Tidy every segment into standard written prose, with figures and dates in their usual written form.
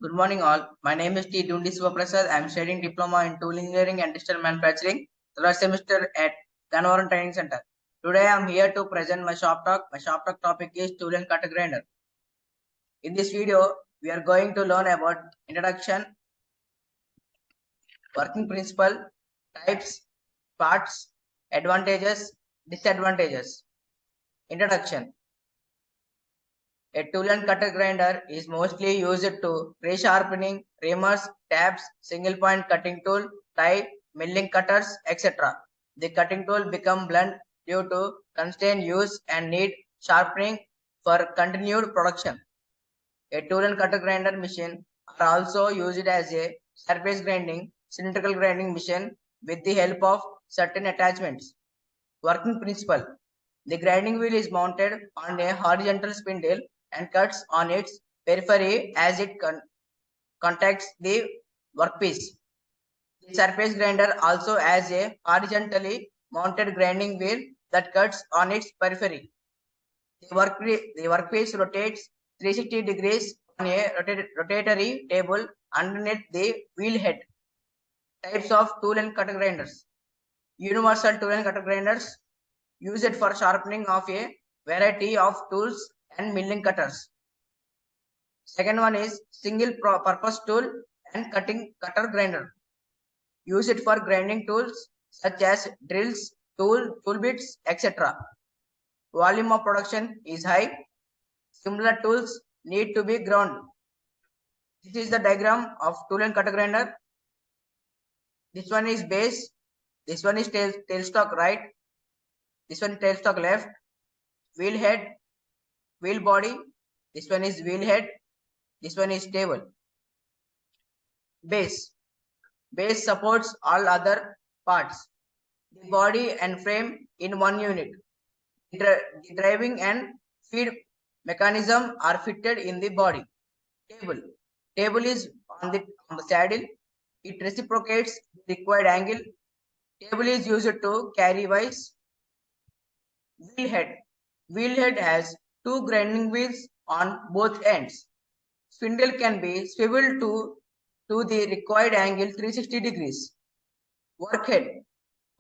Good morning all. My name is Doondi Siva Prasad. I am studying Diploma in Tool Engineering and Digital Manufacturing, third semester at Gannavaram Training Center. Today I am here to present my shop talk. My shop talk topic is tool and cutter grinder. In this video, we are going to learn about introduction, working principle, types, parts, advantages, disadvantages. Introduction. A tool and cutter grinder is mostly used to pre-sharpening, reamers, tabs, single point cutting tool, die, milling cutters, etc. The cutting tool become blunt due to constrained use and need sharpening for continued production. A tool and cutter grinder machine are also used as a surface grinding, cylindrical grinding machine with the help of certain attachments. Working principle. The grinding wheel is mounted on a horizontal spindle and cuts on its periphery as it contacts the workpiece. The surface grinder also has a horizontally mounted grinding wheel that cuts on its periphery. The workpiece rotates 360 degrees on a rotatory table underneath the wheel head. Types of tool and cutter grinders. Universal tool and cutter grinders used for sharpening of a variety of tools and milling cutters. Second one is single purpose tool and cutter grinder. Use it for grinding tools such as drills, tool bits, etc. Volume of production is high. Similar tools need to be ground. This is the diagram of tool and cutter grinder. This one is base. This one is tailstock right. This one is tailstock left. Wheel head, wheel body. This one is wheel head. This one is table. Base. Base supports all other parts. The body and frame in one unit. The driving and feed mechanism are fitted in the body. Table. Table is on the saddle. It reciprocates the required angle. Table is used to carry wise. Wheel head. Wheel head has two grinding wheels on both ends. Spindle can be swiveled to the required angle 360 degrees. Workhead.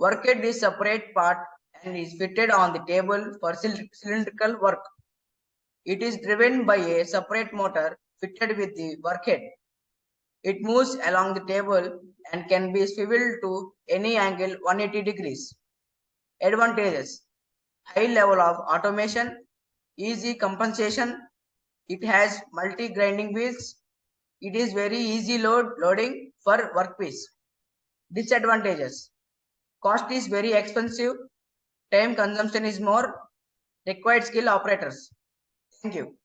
Workhead is separate part and is fitted on the table for cylindrical work. It is driven by a separate motor fitted with the workhead. It moves along the table and can be swiveled to any angle 180 degrees. Advantages. High level of automation, easy compensation. It has multi-grinding wheels. It is very easy loading for workpiece. Disadvantages. Cost is very expensive. Time consumption is more. Required skill operators. Thank you.